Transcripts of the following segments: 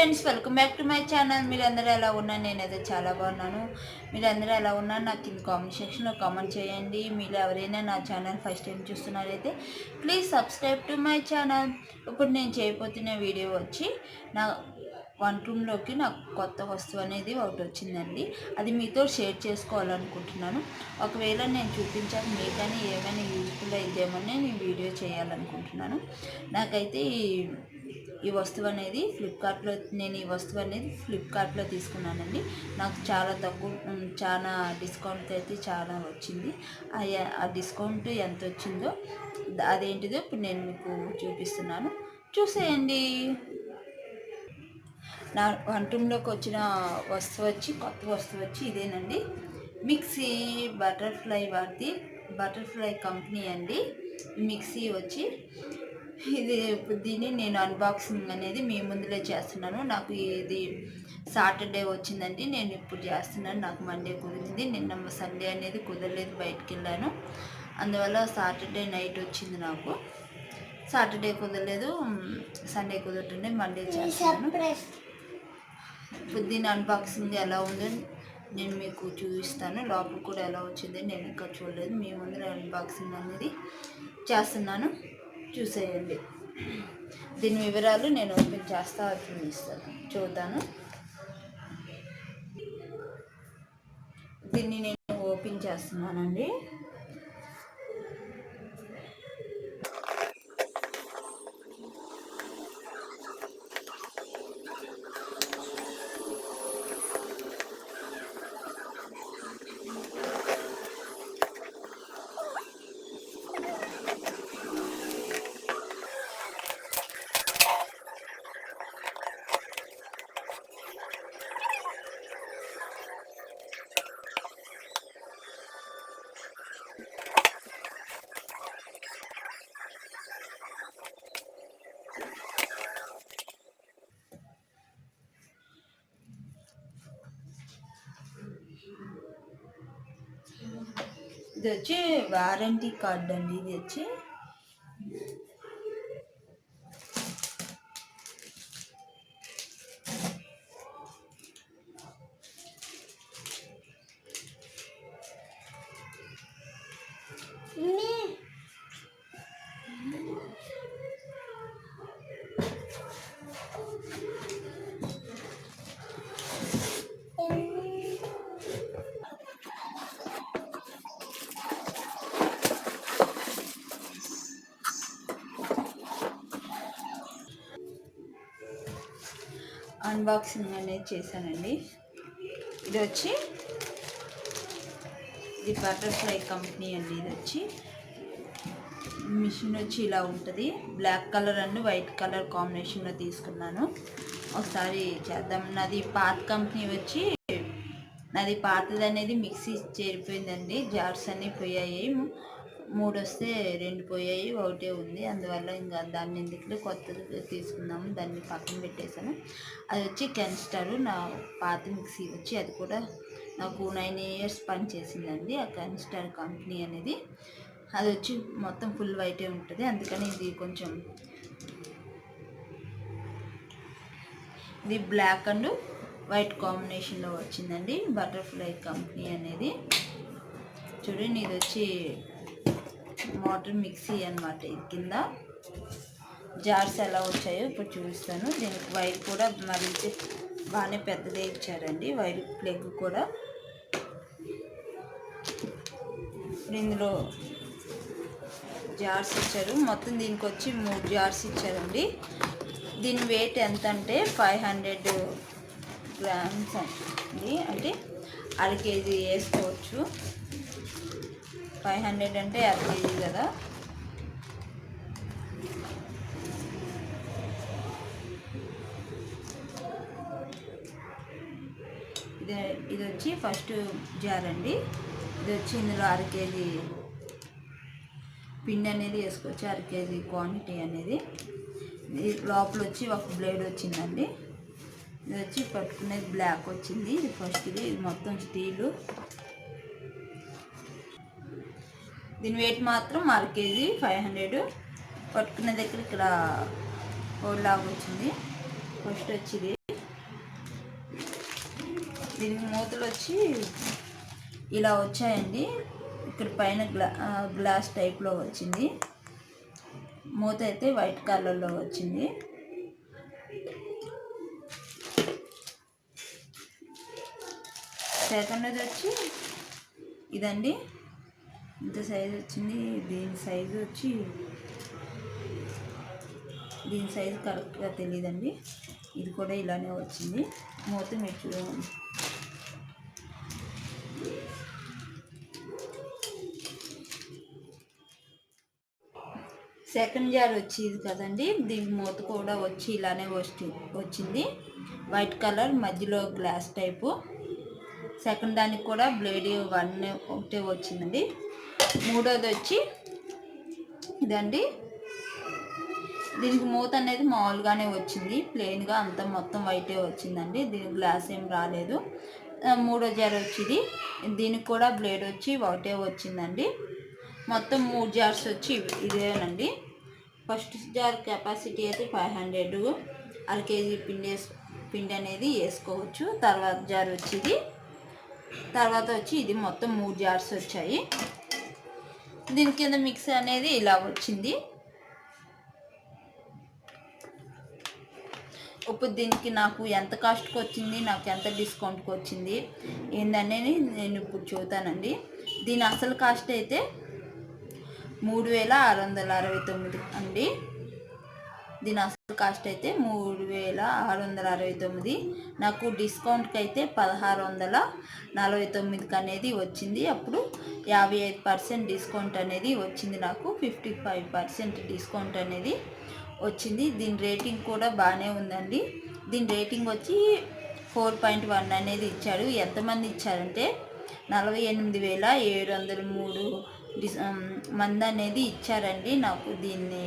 Friends, welcome back to my channel. మీరందరూ ఎలా ఉన్నారు? నేనైతే చాలా బాగున్నాను. మీరందరూ ఎలా ఉన్నారు నాకు కింద కామెంట్ సెక్షన్లో కామెంట్ చేయండి. మీరు ఎవరైనా నా ఛానల్ ఫస్ట్ టైం చూస్తున్నారైతే please subscribe to my channel. ఇప్పుడు నేను చేయబోతున్న వీడియో వచ్చి నా వంట రూమ్లోకి నాకు కొత్త వస్తువు అనేది ఒకటి వచ్చిందండి. అది మీతో షేర్ చేసుకోవాలనుకుంటున్నాను. ఒకవేళ నేను చూపించాక మీకని ఏమైనా యూజ్ఫుల్ అయితేమని నేను వీడియో చేయాలనుకుంటున్నాను. నాకైతే ఈ వస్తువు అనేది ఫ్లిప్కార్ట్లో తీసుకున్నానండి. నాకు చాలా తక్కువ, చాలా డిస్కౌంట్ అయితే చాలా వచ్చింది. ఆ డిస్కౌంట్ ఎంత వచ్చిందో అదేంటిదో ఇప్పుడు నేను మీకు చూపిస్తున్నాను, చూసేయండి. నా వంట రూమ్లోకి వచ్చిన కొత్త వస్తువు వచ్చి ఇదేనండి. మిక్సీ బటర్ఫ్లై కంపెనీ అండి. మిక్సీ వచ్చి దీన్ని నేను అన్బాక్సింగ్ అనేది మీ ముందులే చేస్తున్నాను. నాకు ఇది సాటర్డే వచ్చిందండి, నేను ఇప్పుడు చేస్తున్నాను. నాకు మండే కుదిరింది, నిన్న సండే అనేది కుదరలేదు, బయటికి వెళ్ళాను. అందువల్ల సాటర్డే నైట్ వచ్చింది. నాకు సాటర్డే కుదరలేదు, సండే కుదరటుండే మండే చేస్తున్నాను. ఇప్పుడు దీని అన్బాక్సింగ్ ఎలా ఉందో నేను మీకు చూపిస్తాను. లోపల కూడా ఎలా వచ్చిందో నేను ఇంకా చూడలేదు. మీ ముందర అన్బాక్సింగ్ అనేది చేస్తున్నాను, చూసేయండి. దీని వివరాలు నేను ఓపెన్ చేస్తా చూపిస్తాను, చూద్దాను. దీన్ని నేను ఓపెన్ చేస్తున్నానండి. ఇది వచ్చి వారంటీ కార్డ్ అండి. ఇది వచ్చి అన్బాక్సింగ్ అనేది చేశానండి. ఇది బటర్ఫ్లై కంపెనీ అండి. ఇది వచ్చి మిషన్ వచ్చి ఇలా ఉంటుంది. Black colour and white colour కాంబినేషన్లో తీసుకున్నాను. ఒకసారి చేద్దాం. నాది పాతది అనేది మిక్సీ చేరిపోయిందండి. జార్స్ అన్నీ పోయాయి. 3 వస్తే 2 పోయాయి, ఒకటే ఉంది. అందువల్ల ఇంకా దాన్ని ఎందుకు కొత్తది తీసుకుందాము, దాన్ని పక్కన పెట్టేశాను. అది వచ్చి కెన్స్టార్. నా పాత మిక్సీ వచ్చి అది కూడా నాకు 9 years పని చేసిందండి. ఆ కెన్స్టార్ కంపెనీ అనేది అది వచ్చి మొత్తం ఫుల్ వైటే ఉంటుంది. అందుకని ఇది బ్లాక్ అండ్ వైట్ కాంబినేషన్లో వచ్చిందండి. బటర్ఫ్లై కంపెనీ అనేది చూడండి. ఇది వచ్చి మోటార్ మిక్సీ అన్నమాట. ఇది కింద జార్స్ ఎలా వచ్చాయో ఇప్పుడు చూపిస్తాను. దీనికి వైర్ కూడా మరింత బాగానే పెద్దదే ఇచ్చారండి. వైర్ ప్లగ్ కూడా ఇందులో జార్స్ ఇచ్చారు. మొత్తం దీనికి వచ్చి 3 జార్స్ ఇచ్చారండి. దీని వెయిట్ ఎంత అంటే 500 grams అండి. అంటే 1/2 kg వేసుకోవచ్చు. 500 అంటే 1/2 kg కదా. ఇది వచ్చి ఫస్ట్ జార్ అండి. ఇది వచ్చి ఇందులో 1/2 kg పిండి అనేది వేసుకోవచ్చు. 1/2 kg క్వాంటిటీ అనేది. లోపల వచ్చి ఒక బ్లేడ్ వచ్చిందండి. ఇది వచ్చి పట్టుకునేది బ్లాక్ వచ్చింది. ఇది ఫస్ట్ది. ఇది మొత్తం స్టీలు. దీని వెయిట్ మాత్రం 1/2 kg 500. పట్టుకునే దగ్గర ఇక్కడ హోల్ లాగా వచ్చింది. ఫస్ట్ వచ్చి ఇది దీనికి మూతలు వచ్చి ఇలా వచ్చాయండి. ఇక్కడ పైన గ్లాస్ టైప్లో వచ్చింది. మూత అయితే వైట్ కలర్లో వచ్చింది. సెకండ్ది వచ్చి ఇదండి, ఇంత సైజు వచ్చింది. దీని సైజు కరెక్ట్గా తెలియదండి. ఇది కూడా ఇలానే వచ్చింది. మూత మీరు చూడండి. సెకండ్ జార్ వచ్చేది కదండి, దీని మూత కూడా వచ్చి ఇలానే వచ్చింది. వైట్ కలర్, మధ్యలో గ్లాస్ టైపు. సెకండ్ దానికి కూడా బ్లేడ్ ఒకటే వచ్చిందండి. మూడోది వచ్చి ఇదండి. దీనికి మూత అనేది మామూలుగానే వచ్చింది, ప్లెయిన్గా అంతా మొత్తం వైటే వచ్చిందండి. దీనికి గ్లాస్ ఏం రాలేదు. మూడో జార్ వచ్చేది. దీనికి కూడా బ్లేడ్ వచ్చి ఒకటే వచ్చిందండి. మొత్తం 3 జార్స్ వచ్చి ఇదేనండి. ఫస్ట్ జార్ కెపాసిటీ అయితే 500, అర కేజీ పిండి అనేది వేసుకోవచ్చు. తర్వాత జార్ వచ్చేది, తర్వాత వచ్చి ఇది మొత్తం 3 జార్స్ వచ్చాయి. దీని కింద మిక్సీ అనేది ఇలా వచ్చింది. ఇప్పుడు దీనికి నాకు ఎంత కాస్ట్కి వచ్చింది, నాకు ఎంత డిస్కౌంట్కి వచ్చింది ఏందనేది నేను ఇప్పుడు చూతానండి. దీని అసలు కాస్ట్ అయితే 3669 అండి. దీని అసలు కాస్ట్ అయితే 3669. నాకు డిస్కౌంట్కి అయితే 1649 అనేది వచ్చింది. అప్పుడు 55% డిస్కౌంట్ అనేది వచ్చింది. నాకు 55% డిస్కౌంట్ అనేది వచ్చింది. దీని రేటింగ్ కూడా బాగానే ఉందండి. దీని రేటింగ్ వచ్చి 4.1 అనేది ఇచ్చాడు. ఎంతమంది ఇచ్చారంటే 48,703 మంది అనేది ఇచ్చారండి. నాకు దీన్ని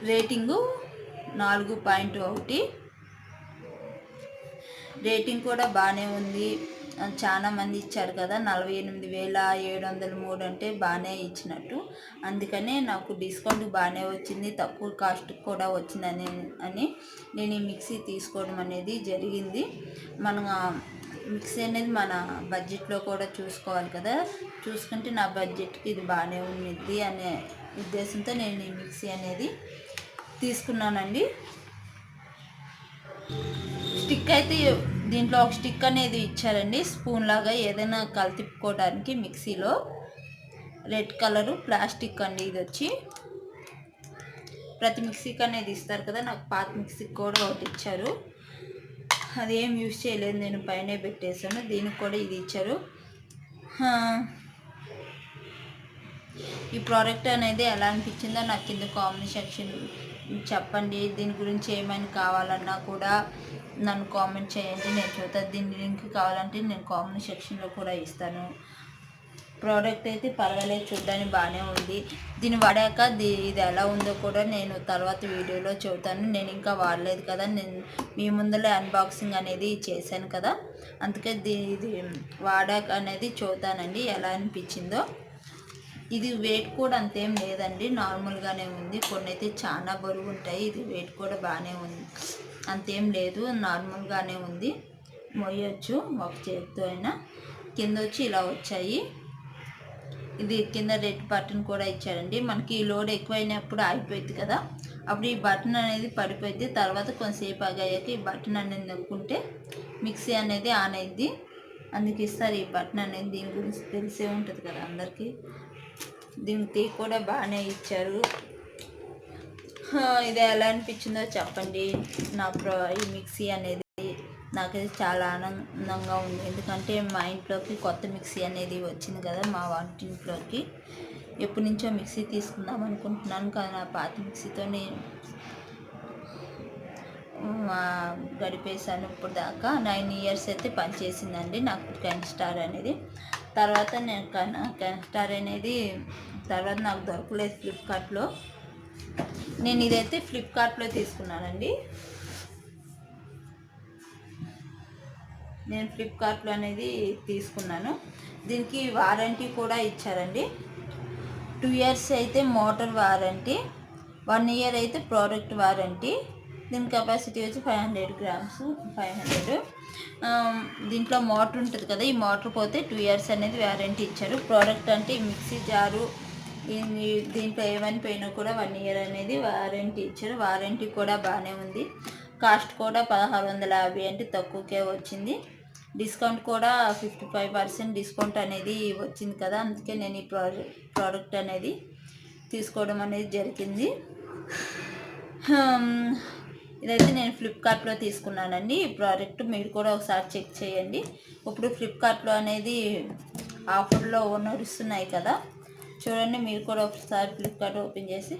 రేటింగు 4.1. రేటింగ్ కూడా బాగానే ఉంది. చాలా మంది ఇచ్చారు కదా, 48,703 అంటే బాగానే ఇచ్చినట్టు. అందుకనే నాకు డిస్కౌంట్ బాగానే వచ్చింది, తక్కువ కాస్ట్ కూడా వచ్చిందని నేను ఈ మిక్సీ తీసుకోవడం అనేది జరిగింది. మన మిక్సీ అనేది మన బడ్జెట్లో కూడా చూసుకోవాలి కదా, చూసుకుంటే నా బడ్జెట్కి ఇది బాగానే ఉన్నది అనే ఉద్దేశంతో నేను ఈ మిక్సీ అనేది తీసుకున్నానండి. స్టిక్ అయితే దీంట్లో ఒక స్టిక్ అనేది ఇచ్చారండి, స్పూన్ లాగా ఏదైనా కలిపిపోవడానికి. మిక్సీలో రెడ్ కలరు ప్లాస్టిక్ అండి. ఇది వచ్చి ప్రతి మిక్సీకి అనేది ఇస్తారు కదా, నాకు పాత మిక్సీకి కూడా ఒకటి ఇచ్చారు. అదేం యూజ్ చేయలేదు, నేను పైన పెట్టేశాను. దీనికి కూడా ఇది ఇచ్చారు. ఈ ప్రోడక్ట్ అనేది ఎలా అనిపించిందో నాకు కింద కామెంట్ సెక్షన్ చెప్పండి. దీని గురించి ఏమైనా కావాలన్నా కూడా నన్ను కామెంట్ చేయండి, నేను చూద్దాం. దీని లింక్ కావాలంటే నేను కామెంట్ సెక్షన్లో కూడా ఇస్తాను. ప్రోడక్ట్ అయితే పర్వాలేదు, చూడడానికి బాగానే ఉంది. దీన్ని వాడాక ఇది ఎలా ఉందో కూడా నేను తర్వాత వీడియోలో చెబుతాను. నేను ఇంకా వాడలేదు కదా, నేను మీ ముందరే అన్బాక్సింగ్ అనేది చేశాను కదా, అందుకే ఇది వాడాక అనేది చూద్దానండి ఎలా అనిపించిందో. ఇది వెయిట్ కూడా అంతేం లేదండి, నార్మల్గానే ఉంది. కొన్ని అయితే చాలా బరువు ఉంటాయి, ఇది వెయిట్ కూడా బాగానే ఉంది, అంతేం లేదు, నార్మల్గానే ఉంది. మోయొచ్చు ఒక చేతితో అయినా. కింద వచ్చి ఇలా వచ్చాయి. ఇది కింద రెడ్ బటన్ కూడా ఇచ్చారండి. మనకి లోడ్ ఎక్కువైనప్పుడు ఆగిపోయింది కదా, అప్పుడు ఈ బటన్ అనేది పడిపోయింది. తర్వాత కొంతసేపు ఆగాక ఈ బటన్ అనేది నొక్కుంటే మిక్సీ అనేది ఆన్ అయింది. అందుకు ఇస్తారు ఈ బటన్ అనేది. దీని గురించి తెలిసే ఉంటుంది కదా అందరికీ. దీనికి కూడా బాగానే ఇచ్చారు. ఇది ఎలా అనిపించిందో చెప్పండి. ఈ మిక్సీ అనేది నాకైతే చాలా ఆనందంగా ఉంది. ఎందుకంటే మా ఇంట్లోకి కొత్త మిక్సీ అనేది వచ్చింది కదా, మా వంటింట్లోకి. ఎప్పటి నుంచో మిక్సీ తీసుకుందాం అనుకుంటున్నాను కానీ నా పాత మిక్సీతోనే గడిపేశాను ఇప్పుడు దాకా. 9 years అయితే పనిచేసిందండి నాకు కెన్స్టార్ అనేది. తర్వాత నేను కెన్స్టార్ అనేది తర్వాత నాకు దొరకలేదు ఫ్లిప్కార్ట్లో. నేను ఇదైతే ఫ్లిప్కార్ట్లో తీసుకున్నానండి. నేను ఫ్లిప్కార్ట్లో అనేది తీసుకున్నాను. దీనికి వారంటీ కూడా ఇచ్చారండి. 2 years అయితే మోటార్ వారంటీ, 1 year అయితే ప్రోడక్ట్ వారంటీ. దీని కెపాసిటీ వచ్చి 500 గ్రామ్స్ 500. దీంట్లో మోటార్ ఉంటుంది కదా, ఈ మోటార్ పోతే 2 ఇయర్స్ అనేది వారంటీ ఇచ్చారు. ప్రోడక్ట్ అంటే ఈ మిక్సీ జారు దీంట్లో ఏమని పోయినా కూడా 1 ఇయర్ అనేది వారంటీ ఇచ్చారు. వారంటీ కూడా బాగానే ఉంది. కాస్ట్ కూడా 1650 అంటే తక్కువకే వచ్చింది. డిస్కౌంట్ కూడా 55% డిస్కౌంట్ అనేది వచ్చింది కదా, అందుకే నేను ఈ ప్రోడక్ట్ అనేది తీసుకోవడం అనేది జరిగింది. ఇదైతే నేను ఫ్లిప్కార్ట్లో తీసుకున్నానండి. ఈ ప్రోడక్ట్ మీరు కూడా ఒకసారి చెక్ చేయండి. ఇప్పుడు ఫ్లిప్కార్ట్లో అనేది ఆఫర్లో నడుస్తున్నాయి కదా, చూడండి మీరు కూడా ఒకసారి ఫ్లిప్కార్ట్ ఓపెన్ చేసి.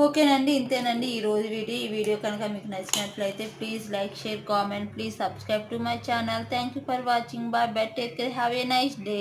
ఓకేనండి, ఇంతేనండి ఈరోజు వీడియో. ఈ వీడియో కనుక మీకు నచ్చినట్లయితే please like, share, comment, please subscribe to my channel. Thank you for watching. Bye bye, take care, have a nice day.